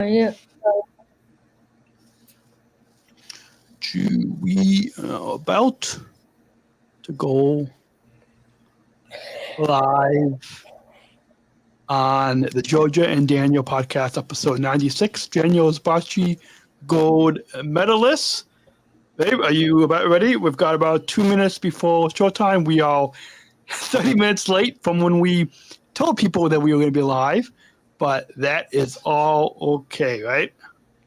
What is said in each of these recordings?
Yeah. We are about to go live on the Georgia and Daniel podcast, episode 96. Daniel's Bocce gold medalists. Babe, are you about ready? We've got about 2 minutes before showtime. We are 30 minutes late from when we told people that we were going to be live, but that is all okay, right?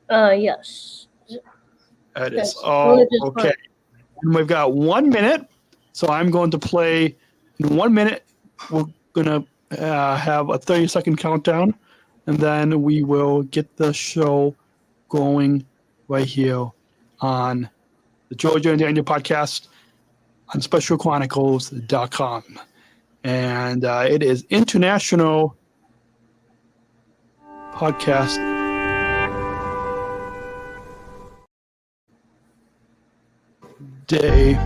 Yes. That is all okay. And we've got 1 minute, so I'm going to play in 1 minute. We're going to have a 30-second countdown, and then we will get the show going right here on the Georgia and Daniel podcast on specialchronicles.com. And it is International Podcast Day.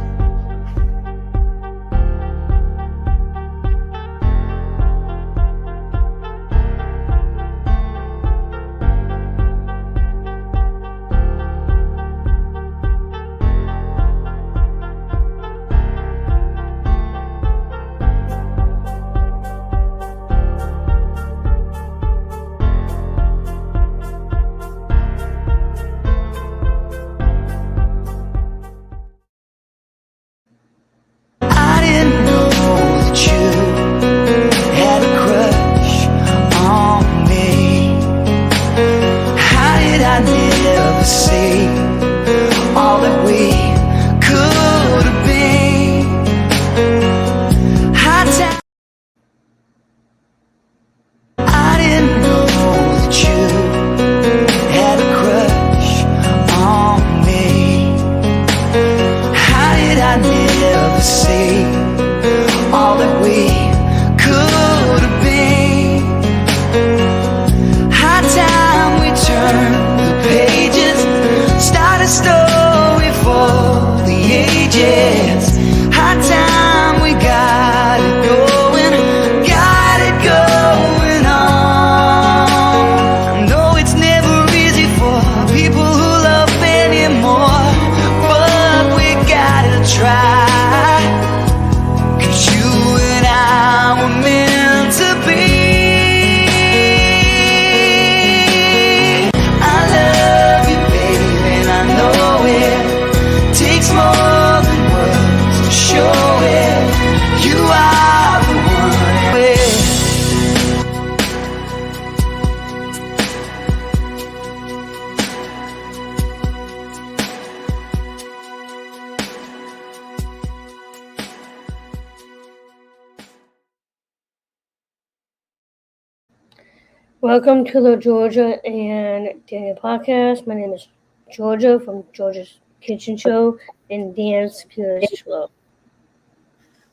Welcome to the Georgia and Daniel podcast. My name is Georgia from Georgia's Kitchen Show and Dan's Cutest Show.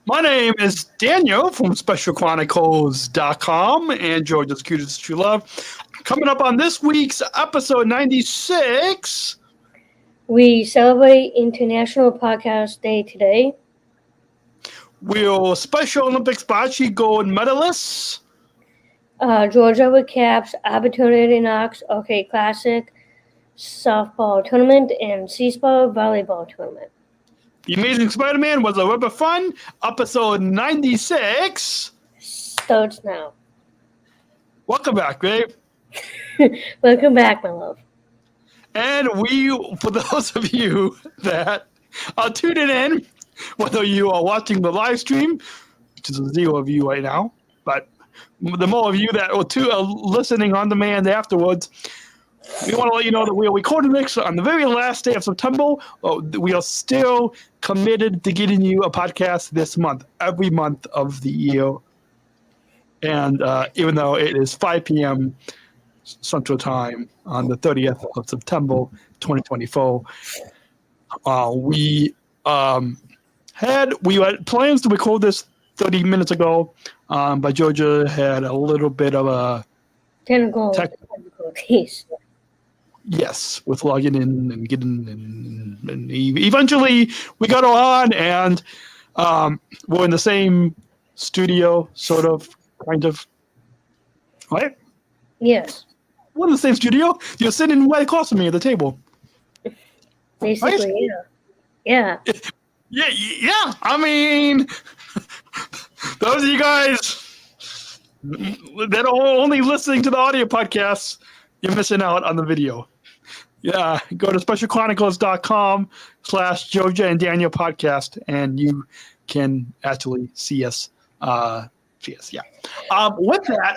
My name is Daniel from SpecialChronicles.com and Georgia's Cutest True Love. Coming up on this week's episode 96, we celebrate International Podcast Day today. We'll Special Olympics Bocce gold medalists. Georgia recaps Opportunity Knocks OK Classic softball tournament and SEASPAR volleyball tournament. The Amazing Spider-Man was a rubber fun. Episode 96 starts now. Welcome back, babe. Welcome back, my love. And for those of you that are tuning in, whether you are watching the live stream, which is 0 of you right now, but the more of you that are listening on demand afterwards, we want to let you know that we are recording this on the very last day of September. We are still committed to getting you a podcast this month, every month of the year. And even though it is 5 p.m. Central Time on the 30th of September, 2024, we had plans to record this 30 minutes ago, but Georgia had a little bit of a technical difficulties. Yes, with logging in and getting and eventually we got on, and we're in the same studio, sort of, kind of, right? Yes. We're in the same studio. You're sitting right across from me at the table. Basically, Right? Yeah. Yeah. I mean, those of you guys that are only listening to the audio podcasts, you're missing out on the video. Yeah, go to specialchronicles.com/GeorgiaandDanielPodcast, and you can actually see us. Yeah. With that,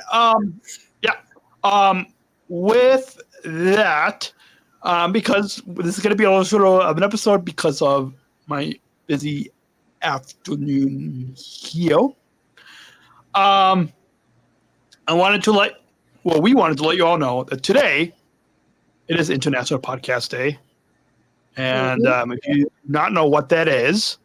with that, because this is going to be a little sort of an episode because of my busy afternoon here. We wanted to let you all know that today it is International Podcast Day. And if you do not know what that is,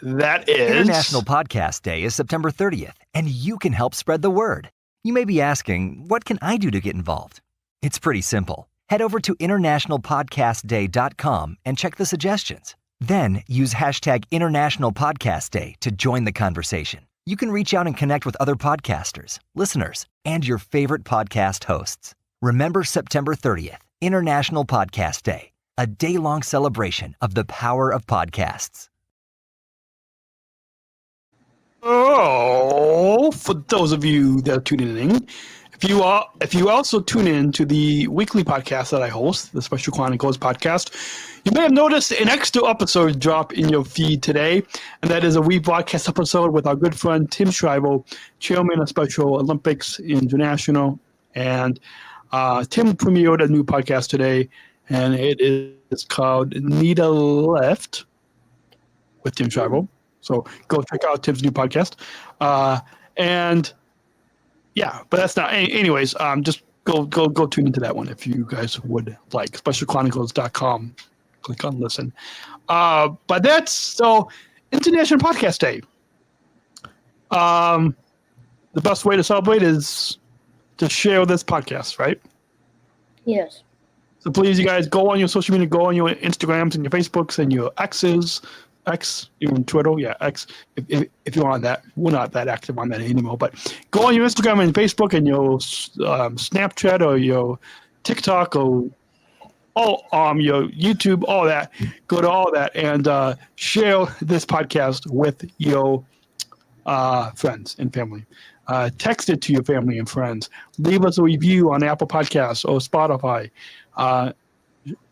International Podcast Day is September 30th, and you can help spread the word. You may be asking, what can I do to get involved? It's pretty simple. Head over to internationalpodcastday.com and check the suggestions. Then use hashtag International Podcast Day to join the conversation. You can reach out and connect with other podcasters, listeners, and your favorite podcast hosts. Remember September 30th, International Podcast Day, a day-long celebration of the power of podcasts. Oh, for those of you that are tuning in, if you also tune in to the weekly podcast that I host, the Special Chronicles podcast, you may have noticed an extra episode drop in your feed today, and that is a rebroadcast episode with our good friend Tim Schreiber, chairman of Special Olympics International, and Tim premiered a new podcast today, and it is called Need a Lift with Tim Schreiber. So go check out Tim's new podcast. And yeah, but that's not. Anyways, just go tune into that one if you guys would like. SpecialChronicles.com. Click on listen. But that's so International Podcast Day. The best way to celebrate is to share this podcast, right? Yes. So please, you guys, go on your social media, go on your Instagrams and your Facebooks and your X's. X, even Twitter, X. If you're on that, we're not that active on that anymore. But go on your Instagram and Facebook and your Snapchat or your TikTok or your YouTube, all that. Go to all that and share this podcast with your friends and family. Text it to your family and friends. Leave us a review on Apple Podcasts or Spotify.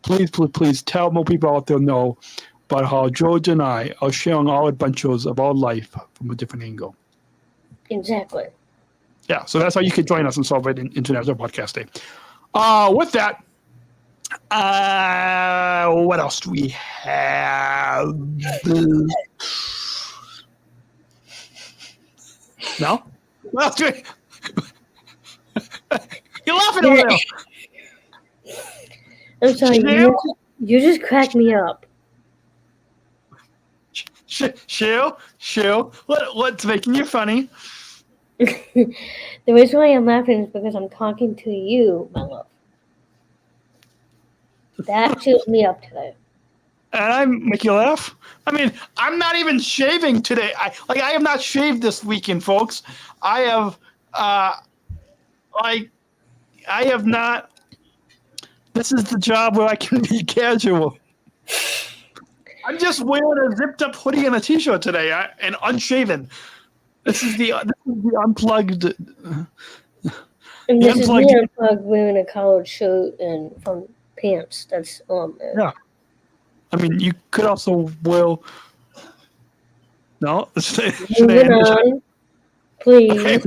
Please tell more people out there know about how George and I are sharing our adventures of our life from a different angle. Exactly. Yeah, so that's how you can join us and celebrate International Podcast Day. With that, what else do we have? No? What else do we... You're laughing over there. I'm sorry, you just cracked me up. Shill, what's making you funny? The reason why I'm laughing is because I'm talking to you, my love. That cheers me up today. And I make you laugh? I mean, I'm not even shaving today. I have not shaved this weekend, folks. I have not. This is the job where I can be casual. I'm just wearing a zipped up hoodie and a t-shirt today, and unshaven. This is the unplugged. And this is me unplugged wearing a collared shirt and from pants. That's there. Yeah. I mean, you could also wear. No. Moving on, please. Okay,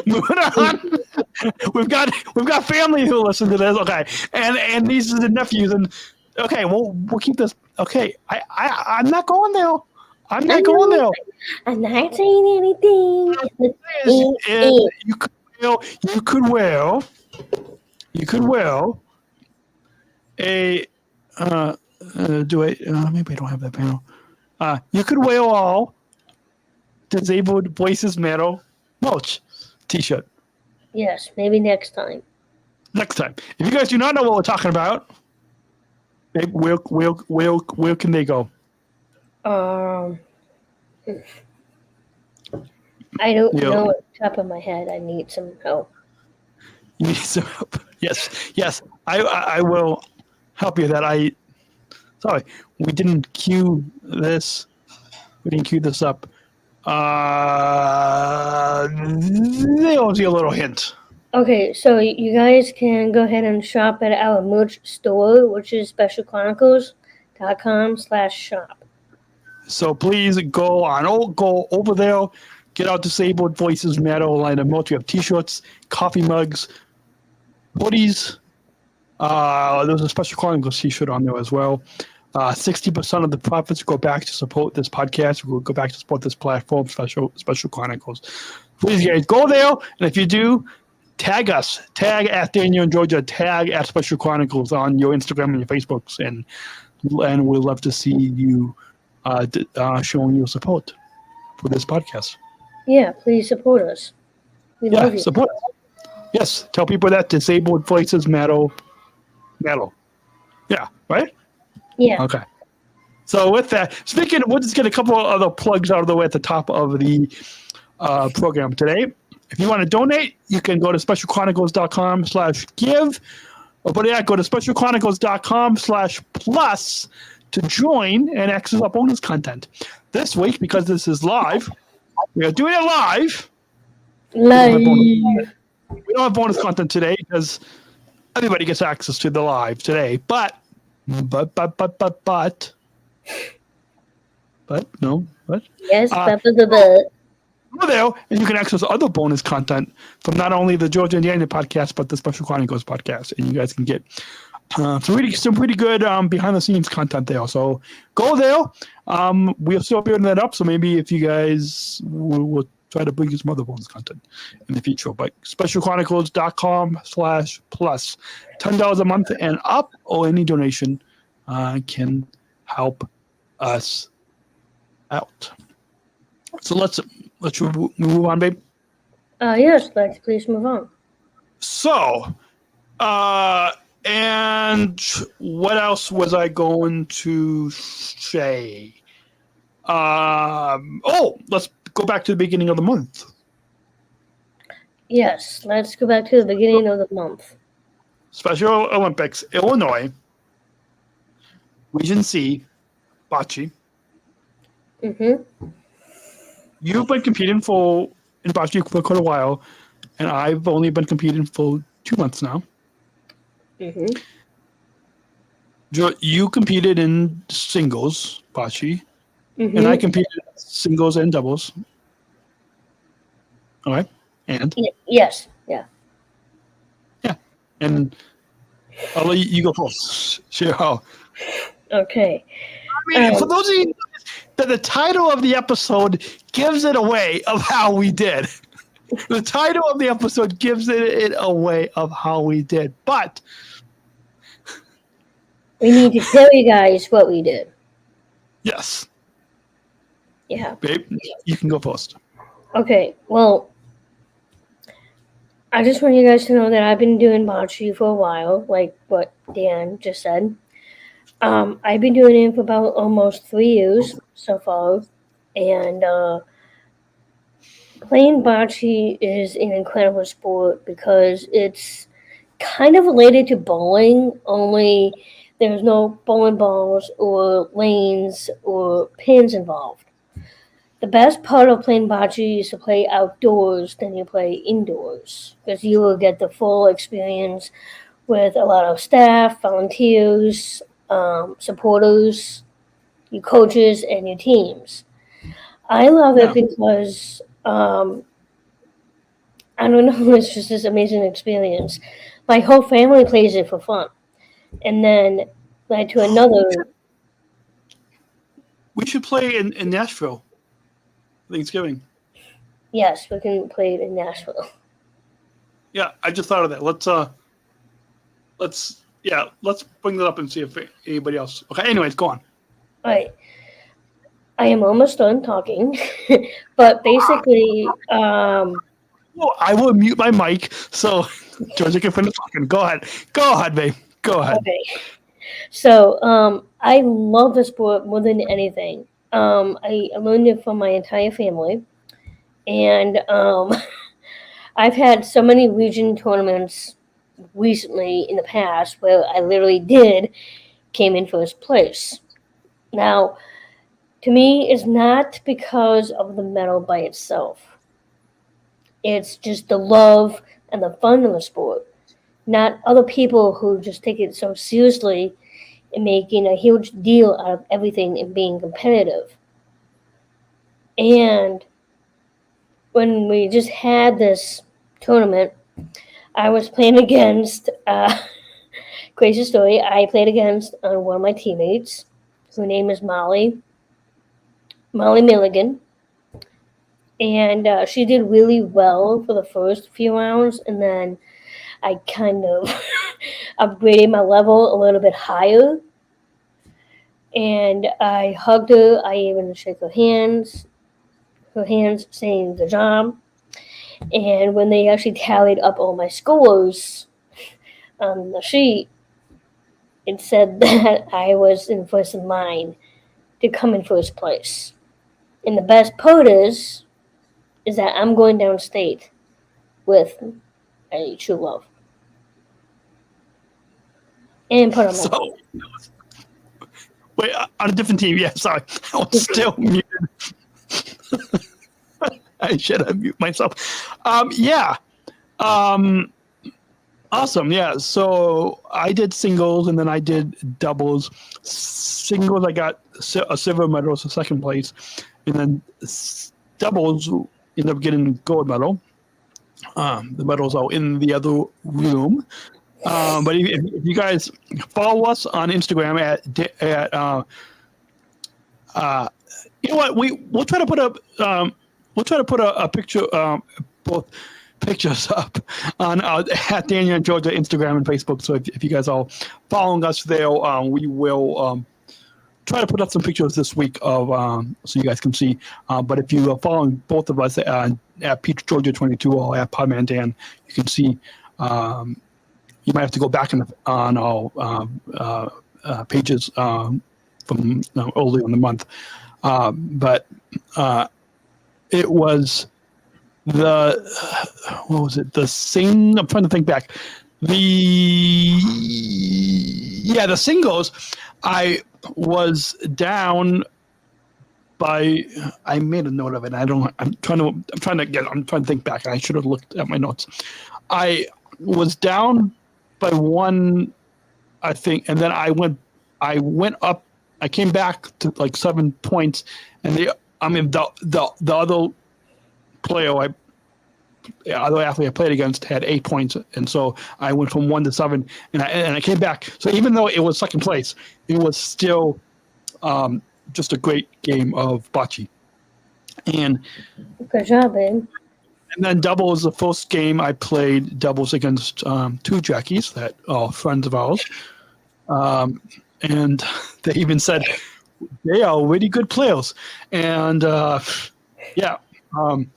moving on. We've got family who listen to this. Okay, and nieces and nephews and. Okay, we'll keep this. Okay, I'm not going there. I'm not going there. I'm not saying anything. You could wear a maybe I don't have that panel. You could wear all Disabled Voices Matter merch t-shirt. Yes, maybe next time. Next time. If you guys do not know what we're talking about, where can they go? I don't know at the top of my head. I need some help. You need some help. Yes. I will help you. Sorry, we didn't cue this. We didn't cue this up. There'll be a little hint. Okay, so you guys can go ahead and shop at our merch store, which is specialchronicles.com/shop. So please go over there, get our Disabled Voices Metal line of merch. We have T-shirts, coffee mugs, hoodies. There's a Special Chronicles T-shirt on there as well. 60% of the profits go back to support this podcast. We'll go back to support this platform, Special Chronicles. Please, guys, go there, and if you do, tag us. Tag at Daniel and Georgia. Tag at Special Chronicles on your Instagram and your Facebooks, and we'd love to see you showing your support for this podcast. Yeah, please support us. We love you. Support us. Yes, tell people that Disabled Voices Metal. Yeah, right? Yeah. Okay. So with that, we'll just get a couple of other plugs out of the way at the top of the program today. If you want to donate, you can go to specialchronicles.com/give, or better yet, go to specialchronicles.com/plus to join and access our bonus content. This week, because this is live, we are doing it live. We don't have bonus content today because everybody gets access to the live today. But no, what? Yes, Go there, and you can access other bonus content from not only the Georgia and Daniel podcast, but the Special Chronicles podcast, and you guys can get some pretty good behind the scenes content there. So go there. We're still building that up, so maybe if you guys will try to bring you some other bonus content in the future. But specialchronicles.com/plus, $10 a month and up, or any donation can help us out. So let's move on, babe. Yes, let's please move on. So, and what else was I going to say? Let's go back to the beginning of the month. Yes, let's go back to the beginning of the month. Special Olympics, Illinois, Region C, Bocce. Mm-hmm. You've been competing in Bocce for quite a while, and I've only been competing for 2 months now. Mm-hmm. You competed in singles, Bocce, Mm-hmm. and I competed in singles and doubles. All right, and? Yes, yeah. Yeah, and I'll let you go first. Share how. Okay. I mean, for those of you that the title of the episode gives it away of how we did. The title of the episode gives it away of how we did. But we need to tell you guys what we did. yes. Yeah. Babe, you can go first. Okay, well, I just want you guys to know that I've been doing bocce for a while, like what Dan just said. I've been doing it for about almost 3 years so far, and playing bocce is an incredible sport because it's kind of related to bowling, only there's no bowling balls or lanes or pins involved. The best part of playing bocce is to play outdoors than you play indoors, because you will get the full experience with a lot of staff, volunteers, supporters, your coaches, and your teams. I love it because, I don't know, it's just this amazing experience. My whole family plays it for fun. And then led to another. We should play in Nashville. Thanksgiving. Yes, we can play it in Nashville. Yeah, I just thought of that. Let's bring that up and see if anybody else. Okay, anyways, go on. All right. I am almost done talking, but basically, well, I will mute my mic so Georgia can finish talking. Go ahead, babe. Go ahead. Okay. So, I love the sport more than anything. I learned it from my entire family, and I I've had so many region tournaments recently in the past where I literally came in first place. Now, to me, it's not because of the medal by itself. It's just the love and the fun of the sport, not other people who just take it so seriously and making a huge deal out of everything and being competitive. And when we just had this tournament, I was playing against, crazy story, I played against one of my teammates. Her name is Molly Milligan. And she did really well for the first few rounds, and then I kind of upgraded my level a little bit higher. And I hugged her. I even shook her hands saying good job. And when they actually tallied up all my scores on the sheet, it said that I was in first in line to come in first place. And the best part is that I'm going downstate with a true love. And put on my So, wait, on a different team. Yeah, sorry. I was still muted. I should have muted myself. Yeah. Awesome. Yeah. So I did singles and then I did doubles. Singles, I got a silver medal, so second place. And then doubles ended up getting gold medal. The medals are in the other room. But if you guys follow us on Instagram you know what, we'll try to put a picture, both pictures up on at Daniel and Georgia Instagram and Facebook. So if you guys are following us there, we will try to put up some pictures this week of so you guys can see. But if you are following both of us at Peach Georgia 22 or at Podman Dan, you can see. You might have to go back on our pages from early in the month. But it was what was it? I'm trying to think back. The singles, I was down by, I made a note of it. I'm trying to think back. I should have looked at my notes. I was down by one, I think, and then I went up. I came back to like 7 points, and the other player, the other athlete I played against had 8 points, and so I went from 1 to 7, and I came back. So even though it was second place, it was still just a great game of bocce. And good job, babe. And then doubles, the first game I played doubles against two Jackies that are friends of ours. And they even said they are really good players. And it's kind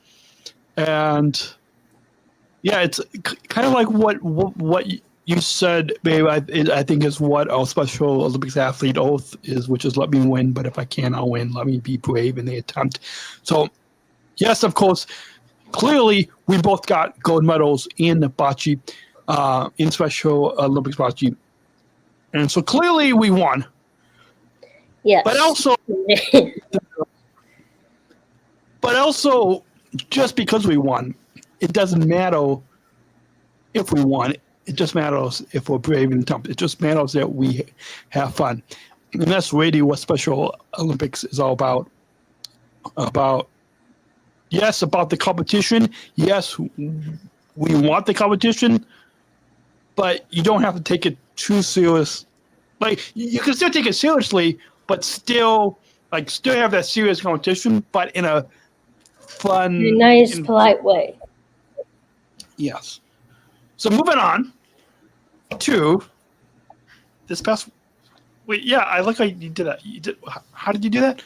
of like what you said, babe. I think is what our Special Olympics athlete oath is, which is let me win, but if I can't, I'll win. Let me be brave in the attempt. So, yes, of course. Clearly, we both got gold medals in bocce, in Special Olympics bocce. And so clearly we won. Yes. But also, just because we won, it doesn't matter if we won. It just matters if we're brave in the attempt. It just matters that we have fun. And that's really what Special Olympics is all about. Yes, about the competition. Yes, we want the competition, but you don't have to take it too serious. Like, you can still take it seriously, but still have that serious competition, but in a fun, in a nice, polite way. Yes. So moving on to this past. Wait, yeah, I like how you did that. How did you do that?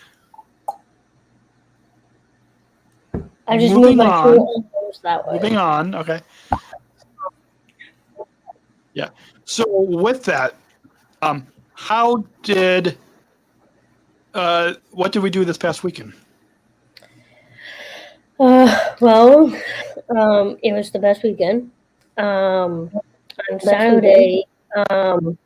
I just moved my two elbows that way. Moving on, okay. Yeah. So with that, what did we do this past weekend? Well, it was the best weekend. On Saturday, um,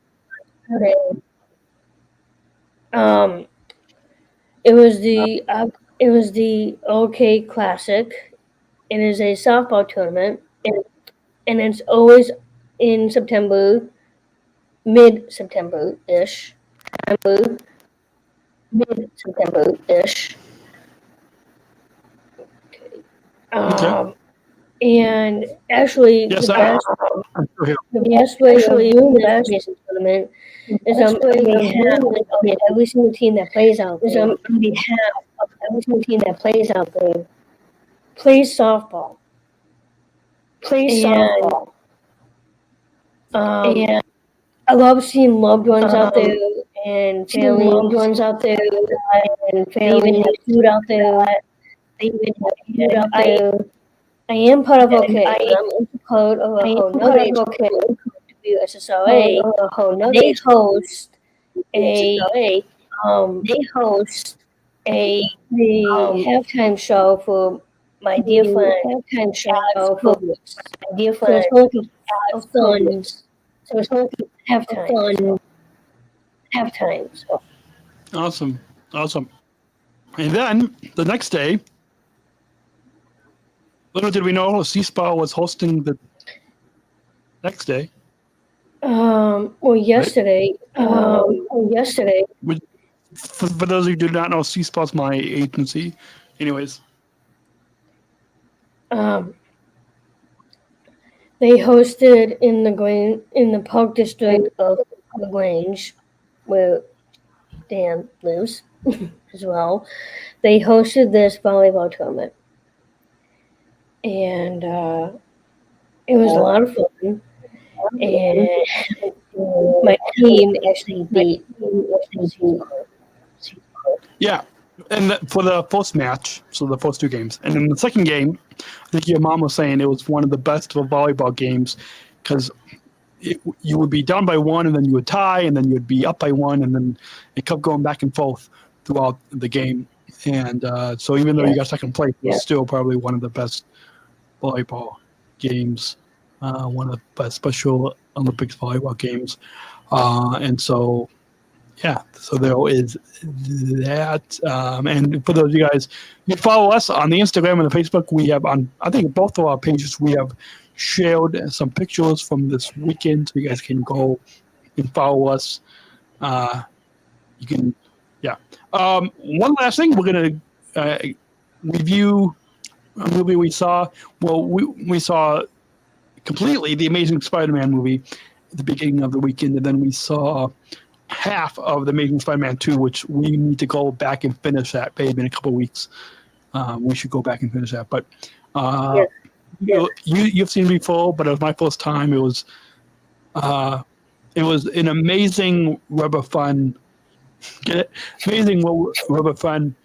it was the OK Classic. It is a softball tournament, and it's always in September, mid-September ish. Mid-September ish. Okay. And actually, Yes, I'm still here. the best way of doing this baseball tournament is on behalf of every single team that plays out there. Plays softball. And I love seeing loved ones out there and families. They even have food out there. I am part of OK. I'm also part of a whole nother WSSRA. They host a the halftime show for my dear friend Alex Publix. So it's going to be a fun halftime. So. Awesome. And then the next day, little did we know, SEASPAR was hosting the next day. Well, yesterday. For those who do not know, SEASPAR's my agency. Anyways. They hosted in the Park District of LaGrange, where Dan lives as well. They hosted this volleyball tournament, and it was a lot of fun. And my team actually beat. Yeah, and for the first match, so the first two games, and then the second game, I think your mom was saying it was one of the best of volleyball games because you would be down by one, and then you would tie, and then you would be up by one, and then it kept going back and forth throughout the game. And so even though you got second place, it was still probably one of the best volleyball games, one of the best Special Olympics volleyball games. And so, yeah, so there is that. And for those of you guys, you can follow us on the Instagram and the Facebook. We have on, I think, both of our pages, we have shared some pictures from this weekend, so you guys can go and follow us. You can, yeah. One last thing, we're going to review a movie we saw. Well, we saw completely the Amazing Spider-Man movie at the beginning of the weekend, and then we saw half of the Amazing Spider-Man 2, which we need to go back and finish that. Maybe in a couple of weeks, we should go back and finish that. But you've seen me before, but it was my first time. It was an amazing rubber fun. Get it? Amazing rubber fun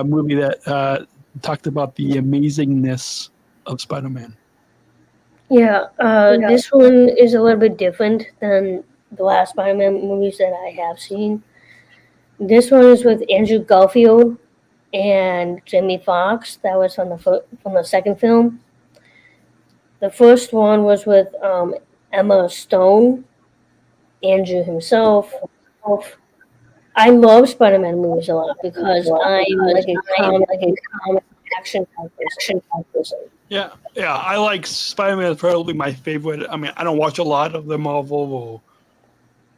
movie that talked about the amazingness of Spider-Man. Yeah, this one is a little bit different than the last Spider-Man movies that I have seen. This one is with Andrew Garfield and Jamie Foxx. That was from the second film. The first one was with Emma Stone, Andrew himself. I love Spider-Man movies a lot because I'm like a comic action person. Yeah, I like Spider-Man is probably my favorite. I mean, I don't watch a lot of the Marvel or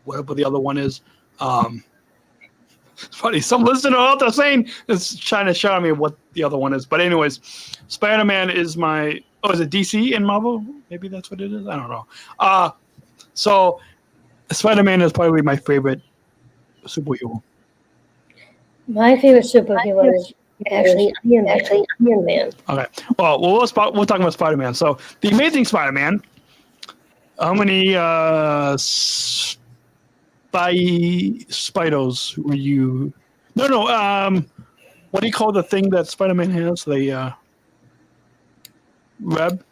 whatever the other one is. It's funny, some listener out there saying it's trying to show me what the other one is. But anyways, Spider-Man is my. Oh, is it DC and Marvel? Maybe that's what it is. I don't know. So Spider-Man is probably my favorite superhero. My favorite superhero is actually Iron Man. Okay. Well, we'll talk about Spider-Man. So the Amazing Spider-Man. How many Spidos were you? No. What do you call the thing that Spider-Man has? The web.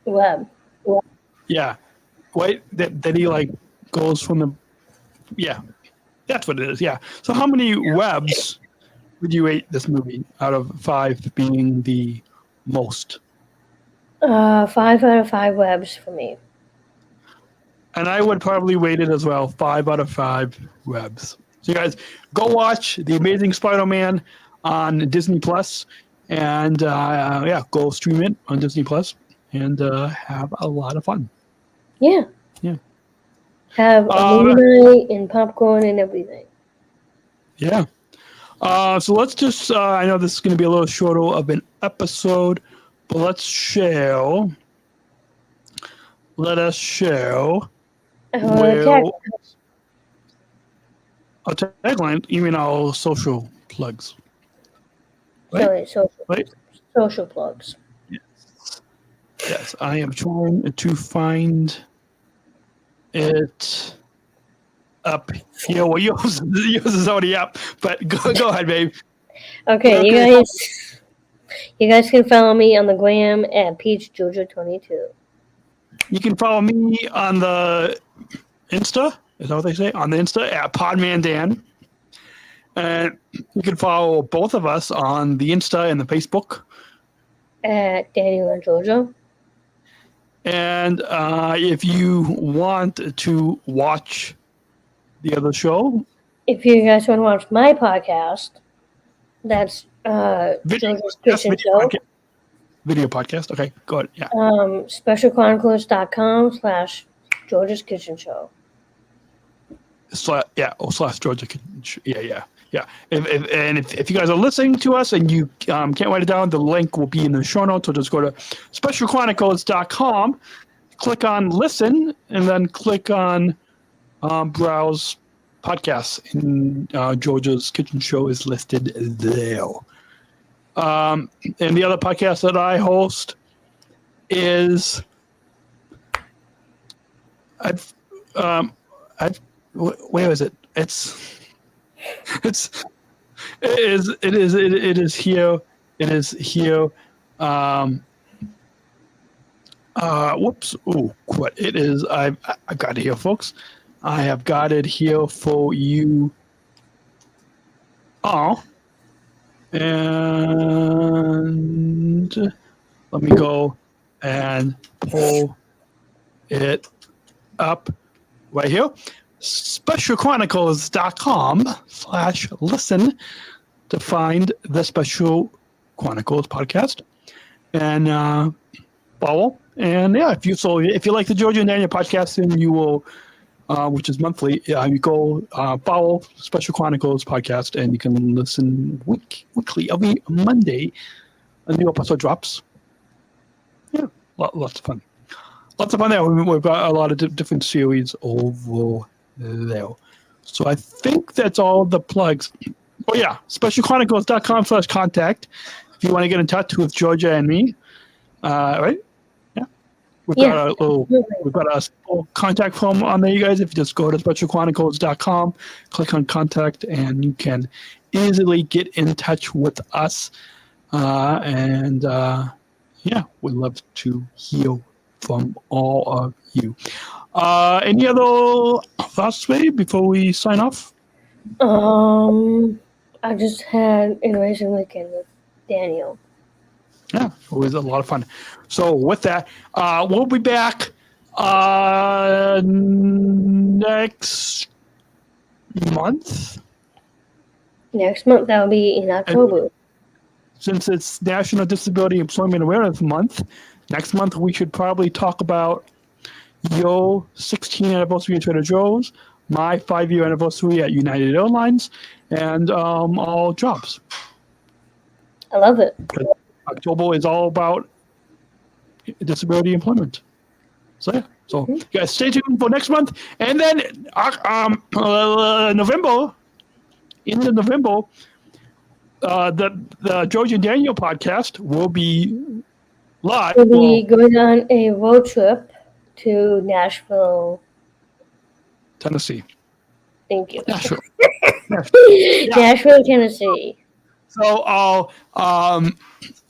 Web. Yeah. Wait. That he like goes from the. Yeah. That's what it is. Yeah. So how many webs would you rate this movie out of 5 being the most? 5 out of 5 webs for me. And I would probably rate it as well, 5 out of 5 webs. So you guys, go watch The Amazing Spider-Man on Disney Plus, and go stream it on Disney Plus, and have a lot of fun. Yeah. Yeah. Have a movie night and popcorn and everything. Yeah. So let's just, I know this is going to be a little shorter of an episode, but let us share our tagline, you mean our social plugs. Right? Sorry, Right? social plugs. Yes, I am trying to find it up here. Well, yours is already up, but go ahead, babe. Okay, you guys can follow me on the gram at PeachGeorgia22. You can follow me on the Insta. Is that what they say? On the Insta at PodmanDan. And you can follow both of us on the Insta and the Facebook. At Daniel and Georgia. And if you want to watch the other show. If you guys want to watch my podcast, that's Georgia's Kitchen Show. Video podcast. Okay, go ahead. Yeah. SpecialChronicles.com/Georgia's Kitchen Show. /Georgia Kitchen Show. Yeah. If you guys are listening to us and you can't write it down, the link will be in the show notes. So just go to SpecialChronicles.com, click on listen, and then click on browse podcasts. And Georgia's Kitchen Show is listed there. And the other podcast that I host is where is it? It is here. Whoops. Oh, what it is? I got it here, folks. I have got it here for you all. And let me go and pull it up right here. SpecialChronicles.com/listen to find the Special Chronicles podcast and follow. And if you like the Georgia and Daniel podcast, then you will, which is monthly, you go follow Special Chronicles podcast, and you can listen weekly every Monday. A new episode drops. Yeah, lots of fun. Lots of fun there. We've got a lot of different series over there. So I think that's all the plugs. Oh yeah, SpecialChronicles.com/contact if you want to get in touch with Georgia and me. Right? Yeah. We've got a simple contact form on there, you guys. If you just go to SpecialChronicles.com, click on contact, and you can easily get in touch with us. We'd love to hear from all of you. Any other thoughts, babe, before we sign off? I just had an amazing weekend with Daniel. Yeah, it was a lot of fun. So with that, we'll be back next month. Next month, that'll be in October. Since it's National Disability Employment Awareness Month, next month we should probably talk about your 16th anniversary at Trader Joe's, my 5-year anniversary at United Airlines, and all jobs. I love it. October is all about disability employment. So yeah, you guys stay tuned for next month, and then November. In November, the Georgia and Daniel podcast will be live. We'll be going on a road trip to Nashville, Tennessee. Thank you. Nashville. Nashville, Tennessee. So,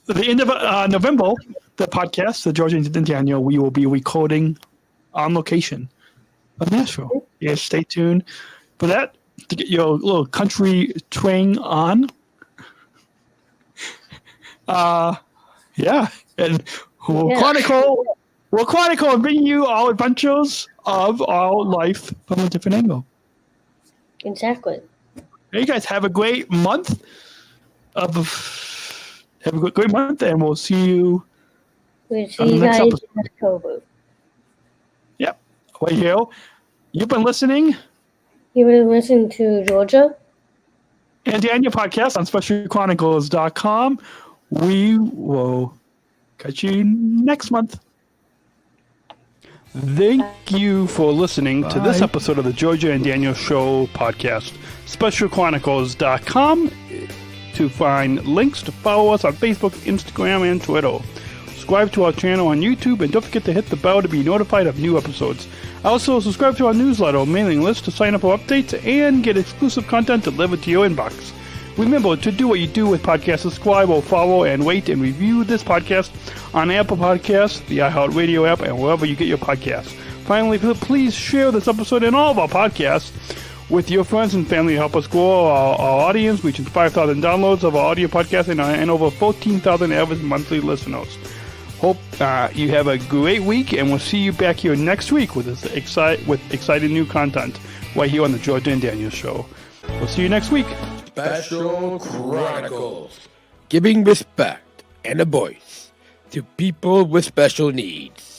the end of November, the podcast, the Georgia and Daniel, we will be recording on location of Nashville. Yeah, stay tuned for that to get your little country twang on. Yeah, and we'll Yeah. chronicle and bring you all adventures of our life from a different angle. Exactly. Hey, you guys have a great month. Great month, and we'll see you. We'll On see the you next guys episode. in October. Yep. Right here. You've been listening You've been listening to Georgia and Daniel podcast on SpecialChronicles.com. We will catch you next month. Thank you for listening to this episode of the Georgia and Daniel Show podcast. SpecialChronicles.com to find links to follow us on Facebook, Instagram, and Twitter. Subscribe to our channel on YouTube, and don't forget to hit the bell to be notified of new episodes. Also, subscribe to our newsletter or mailing list to sign up for updates and get exclusive content delivered to your inbox. Remember to do what you do with podcasts: subscribe or follow and rate and review this podcast on Apple Podcasts, the iHeartRadio app, and wherever you get your podcasts. Finally, please share this episode and all of our podcasts with your friends and family to help us grow our audience, reaching 5,000 downloads of our audio podcast and over 14,000 average monthly listeners. Hope you have a great week, and we'll see you back here next week with exciting new content right here on the Georgia and Daniel Show. We'll see you next week. Special Chronicles, giving respect and a voice to people with special needs.